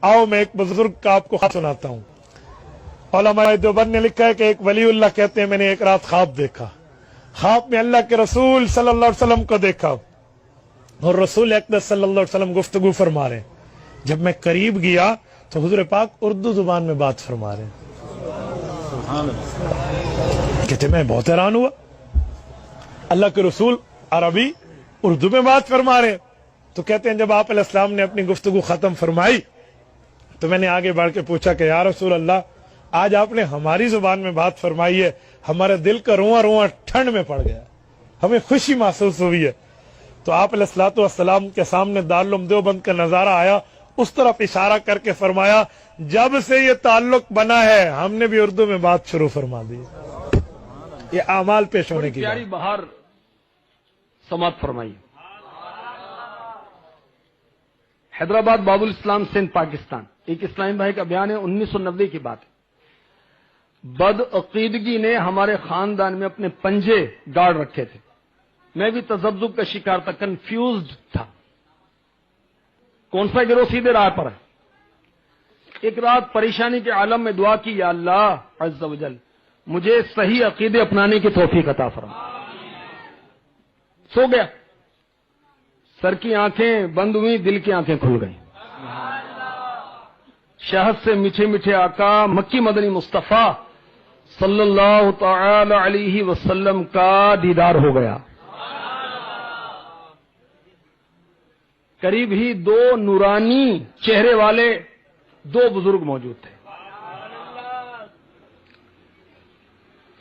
आओ मैं एक बुजुर्ग का आपको ख्वाब सुनाता हूँ। उलमा देवबंद ने लिखा है कि एक वलीउल्लाह कहते हैं मैंने एक रात ख्वाब देखा, ख्वाब में अल्लाह के रसूल सल्लल्लाहु अलैहि वसल्लम को देखा और रसूल अक़दस सल्लल्लाहु अलैहि वसल्लम गुफ्तगू फरमा रहे। जब मैं करीब गया तो हुजूर पाक उर्दू जुबान में बात फरमा रहे। कहते मैं बहुत हैरान हुआ, अल्लाह के रसूल अरबी उर्दू में बात फरमा रहे। तो कहते हैं जब आप अलैहिस्सलाम ने अपनी गुफ्तगू खत्म फरमाई तो मैंने आगे बढ़ के पूछा कि या रसूल अल्लाह, आज आपने हमारी जुबान में बात फरमाई है, हमारे दिल का रोआ रोआ ठंड में पड़ गया, हमें खुशी महसूस हुई है। तो आप अलैहिस्सलातु वस्सलाम के सामने दारुल उलूम देवबंद का नजारा आया, उस तरफ इशारा करके फरमाया जब से ये ताल्लुक बना है हमने भी उर्दू में बात शुरू फरमा दी। ये आमाल पेश होने की प्यारी बहार समात फरमाई। हैदराबाद बाबुल इस्लाम सिंध पाकिस्तान, एक इस्लामी भाई का बयान है, 1990 की बात है। बदअकीदगी ने हमारे खानदान में अपने पंजे गाड़ रखे थे, मैं भी तजब्जुब का शिकार था, कंफ्यूज्ड था, कौन सा गिरोह सीधे राह पर है। एक रात परेशानी के आलम में दुआ की, या अल्लाह अज़्ज़ व जल मुझे सही अकीदे अपनाने की तौफीक अता फरमा। सो गया, सर की आंखें बंद हुई, दिल की आंखें खुल गई। शहद से मीठे मीठे आका मक्की मदनी मुस्तफा सल्लल्लाहु तआला अलैहि वसल्लम का दीदार हो गया। करीब ही दो नूरानी चेहरे वाले दो बुजुर्ग मौजूद थे।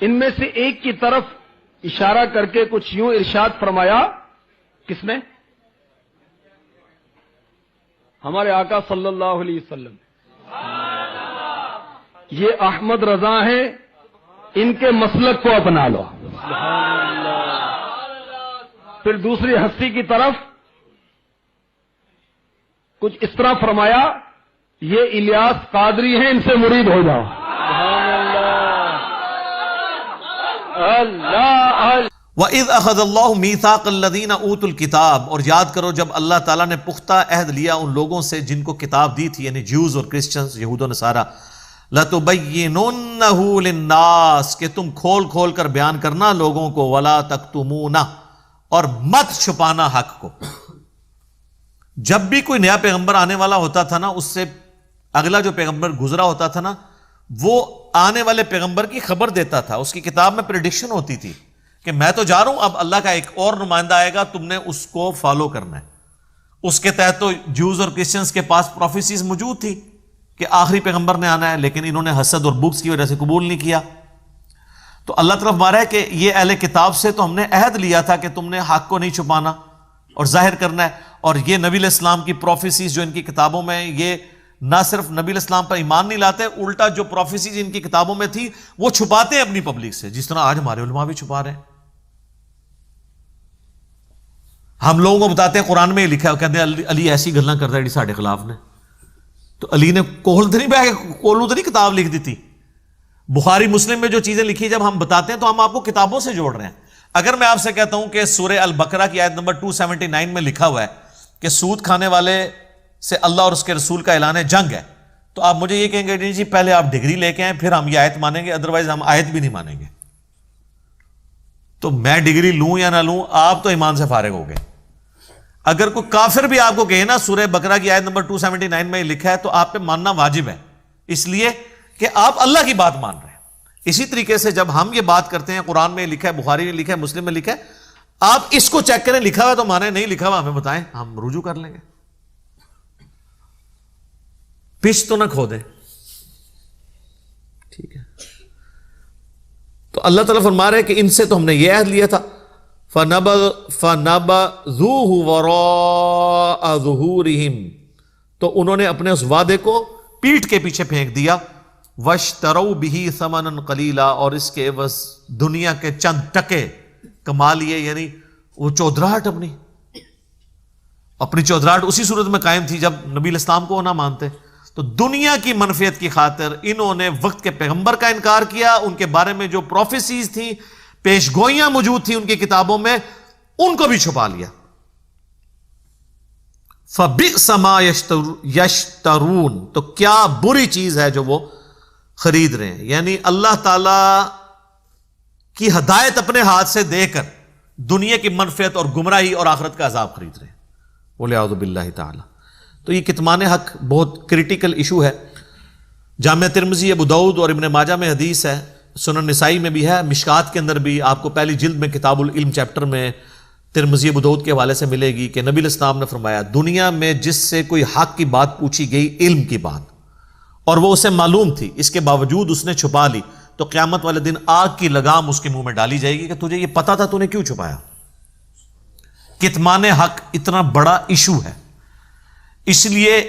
इनमें से एक की तरफ इशारा करके कुछ यूं इरशाद फरमाया, किसने? हमारे आका सल्लल्लाहु अलैहि वसल्लम। ये अहमद रजा हैं, इनके मसलक को अपना लो। फिर दूसरी हस्ती की तरफ कुछ इस तरह फरमाया, ये इलियास कादरी हैं, इनसे मुरीद हो जाओ। अल्लाह वइज़ अख़ज़ल्लाहु मीसाक़ल्लज़ीना ऊतुल किताब, और याद करो जब अल्लाह ताला ने पुख्ता अहद लिया उन लोगों से जिनको किताब दी थी, यानी ज्यूज और क्रिश्चियंस, यहूद और नसारा। लतुबय्यिनुन्नहु लिन्नास, कि तुम खोल खोल कर बयान करना लोगों को, वला तक्तुमूना, और मत छुपाना हक को। जब भी कोई नया पैगंबर आने वाला होता था ना, उससे अगला जो पैगंबर गुजरा होता था ना, वो आने वाले पैगंबर की खबर देता था। उसकी किताब में प्रेडिक्शन होती थी कि मैं तो जा रहा हूं, अब अल्लाह का एक और नुमाइंदा आएगा, तुमने उसको फॉलो करना है। उसके तहत तो ज्यूज और क्रिश्चियंस के पास प्रोफेसीज मौजूद थी कि आखिरी पैगंबर ने आना है, लेकिन इन्होंने हसद और बुग्स की वजह से कबूल नहीं किया। तो अल्लाह तरफ मारा है कि ये अहले किताब से तो हमने अहद लिया था कि तुमने हक को नहीं छुपाना और जाहिर करना है। और ये नबी अलैहिस्सलाम की प्रोफेसीज जो इनकी किताबों में, ये ना सिर्फ नबी अलैहिस्सलाम पर ईमान नहीं लाते, उल्टा जो प्रोफेसीज इनकी किताबों में थी वो छुपाते हैं अपनी पब्लिक से, जिस तरह आज हमारे उलमा भी छुपा रहे हैं। हम लोगों को बताते हैं कुरान में लिखा है, कहते हैं अली ऐसी गल्लां करता है साढ़े खिलाफ ने। तो अली ने कोहल तो नहीं बह कोलू तो नहीं किताब लिख दी थी। बुखारी मुस्लिम में जो चीजें लिखी जब हम बताते हैं तो हम आपको किताबों से जोड़ रहे हैं। अगर मैं आपसे कहता हूं कि सूरह अल बकरा की आयत नंबर 279 में लिखा हुआ है कि सूद खाने वाले से अल्लाह और उसके रसूल का ऐलान जंग है, तो आप मुझे ये कहेंगे नहीं जी पहले आप डिग्री लेके आए फिर हम ये आयत मानेंगे, अदरवाइज हम आयत भी नहीं मानेंगे। तो मैं डिग्री लूं या ना लूं, आप तो ईमान से फारिग हो गए। अगर कोई काफिर भी आपको कहे ना सूरह बकरा की आयत नंबर 279 में लिखा है, तो आप पे मानना वाजिब है, इसलिए कि आप अल्लाह की बात मान रहे हैं। इसी तरीके से जब हम ये बात करते हैं, कुरान में लिखा है, बुखारी में लिखा है, मुस्लिम में लिखा है, आप इसको चेक करें, लिखा हुआ तो माने, नहीं लिखा हुआ हमें बताएं, हम रुजू कर लेंगे। पिच तो ना खो दे, ठीक है। तो अल्लाह ताला फरमा रहे कि इनसे तो हमने यह अहद लिया था, फनबज़ूहु वराअ ज़ुहूरिहिम, तो उन्होंने अपने उस वादे को पीठ के पीछे फेंक दिया। वश्तरऊ बिही समनन कलीला, और इसके बस दुनिया के चंद टके कमा लिए, यानी वो चौधराहट अपनी चौधराहट उसी सूरत में कायम थी जब नबी इस्लाम को ना मानते। तो दुनिया की मनफियत की खातिर इन्होंने वक्त के पैगंबर का इनकार किया, उनके बारे में जो प्रोफेसीज थी, पेशगोइयां मौजूद थी उनकी किताबों में, उनको भी छुपा लिया। فبئس ما یشترون، تو کیا بری چیز ہے جو وہ خرید رہے ہیں. یعنی اللہ تعالی کی ہدایت اپنے ہاتھ سے دے کر دنیا کی منفعت اور گمراہی اور آخرت کا عذاب خرید رہے ہیں. وَلِعَوْذُ بِاللَّهِ تعالی. تو یہ کتمان حق بہت کریٹیکل ایشو ہے. جامعہ ترمذی، ابو داؤد اور ابن ماجہ میں حدیث ہے، سنن نسائی میں بھی ہے، مشکات کے اندر بھی آپ کو پہلی جلد میں کتاب العلم چیپٹر میں ترمذی ابو داؤد کے حوالے سے ملے گی کہ نبی علیہ السلام نے فرمایا دنیا میں جس سے کوئی حق کی بات پوچھی گئی، علم کی بات، اور وہ اسے معلوم تھی، اس کے باوجود اس نے چھپا لی، تو قیامت والے دن آگ کی لگام اس کے منہ میں ڈالی جائے گی کہ تجھے یہ پتا تھا، تو نے کیوں چھپایا. کتمان حق اتنا بڑا ایشو ہے، اس لیے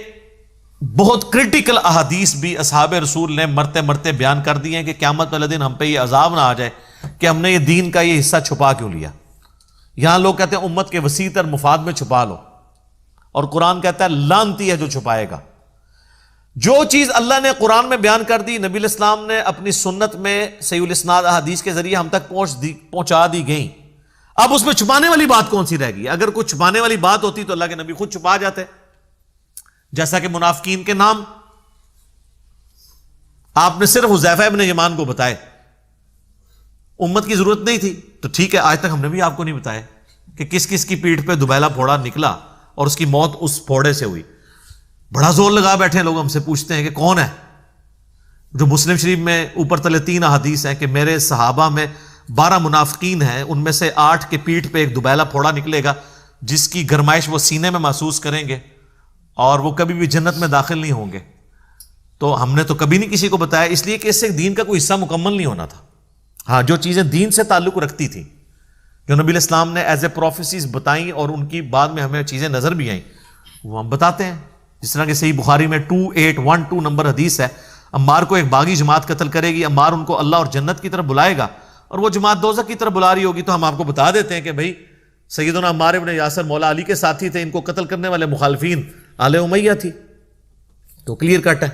بہت کرٹیکل احادیث بھی اصحاب رسول نے مرتے مرتے بیان کر دی ہیں کہ قیامت والے دن ہم پہ یہ عذاب نہ آ جائے کہ ہم نے یہ دین کا یہ حصہ چھپا کیوں لیا. یہاں لوگ کہتے ہیں امت کے وسیع تر مفاد میں چھپا لو، اور قرآن کہتا ہے لعنتی ہے جو چھپائے گا. جو چیز اللہ نے قرآن میں بیان کر دی، نبی علیہ السلام نے اپنی سنت میں صحیح الاسناد احادیث کے ذریعے ہم تک پہنچا دی گئیں، اب اس میں چھپانے والی بات کون سی رہ گئی؟ اگر کوئی چھپانے والی بات ہوتی تو اللہ کے نبی خود چھپا جاتے. جیسا کہ منافقین کے نام آپ نے صرف حذیفہ ابن یمان کو بتائے، امت کی ضرورت نہیں تھی، تو ٹھیک ہے، آج تک ہم نے بھی آپ کو نہیں بتایا کہ کس کس کی پیٹھ پہ دبیلا پھوڑا نکلا اور اس کی موت اس پھوڑے سے ہوئی. بڑا زور لگا بیٹھے ہیں لوگ، ہم سے پوچھتے ہیں کہ کون ہے. جو مسلم شریف میں اوپر تلے 3 احادیث ہیں کہ میرے صحابہ میں 12 منافقین ہیں، ان میں سے 8 کے پیٹھ پہ ایک دبیلا پھوڑا نکلے گا جس کی گرمائش وہ سینے میں محسوس کریں گے اور وہ کبھی بھی جنت میں داخل نہیں ہوں گے. تو ہم نے تو کبھی نہیں کسی کو بتایا، اس لیے کہ اس سے دین کا کوئی حصہ مکمل نہیں ہونا تھا. ہاں، جو چیزیں دین سے تعلق رکھتی تھی، جو نبی علیہ السلام نے ایز اے پروفیسیز بتائیں اور ان کی بعد میں ہمیں چیزیں نظر بھی آئیں، وہ ہم بتاتے ہیں. جس طرح کہ صحیح بخاری میں 2812 نمبر حدیث ہے، عمار کو ایک باغی جماعت قتل کرے گی، عمار ان کو اللہ اور جنت کی طرف بلائے گا اور وہ جماعت دوزخ کی طرف بلا رہی ہوگی، تو ہم آپ کو بتا دیتے ہیں کہ بھائی سیدنا عمار ابن یاسر مولا علی کے ساتھی تھے، ان کو قتل کرنے والے مخالفین آل امیہ تھی. تو کلیئر کٹ ہے.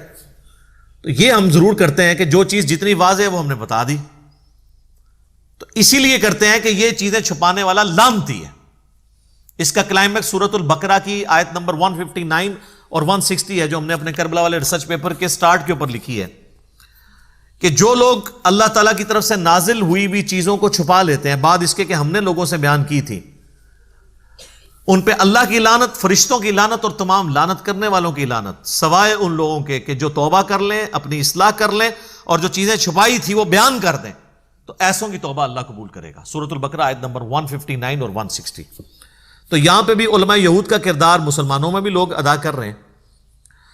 تو یہ ہم ضرور کرتے ہیں کہ جو چیز جتنی واضح ہے وہ ہم نے بتا دی. تو اسی لیے کرتے ہیں کہ یہ چیزیں چھپانے والا لعنتی ہے. اس کا کلائمیکس سورۃ البقرہ کی آیت نمبر 159 اور 160 ہے، جو ہم نے اپنے کربلا والے ریسرچ پیپر کے سٹارٹ کے اوپر لکھی ہے کہ جو لوگ اللہ تعالیٰ کی طرف سے نازل ہوئی ہوئی چیزوں کو چھپا لیتے ہیں بعد اس کے کہ ہم نے لوگوں سے بیان کی تھی، ان پہ اللہ کی لعنت، فرشتوں کی لعنت اور تمام لعنت کرنے والوں کی لعنت، سوائے ان لوگوں کے کہ جو توبہ کر لیں، اپنی اصلاح کر لیں اور جو چیزیں چھپائی تھی وہ بیان کر دیں، تو ایسوں کی توبہ اللہ قبول کرے گا. سورۃ البقرہ آیت نمبر 159 اور 160. تو یہاں پہ بھی علماء یہود کا کردار مسلمانوں میں بھی لوگ ادا کر رہے ہیں.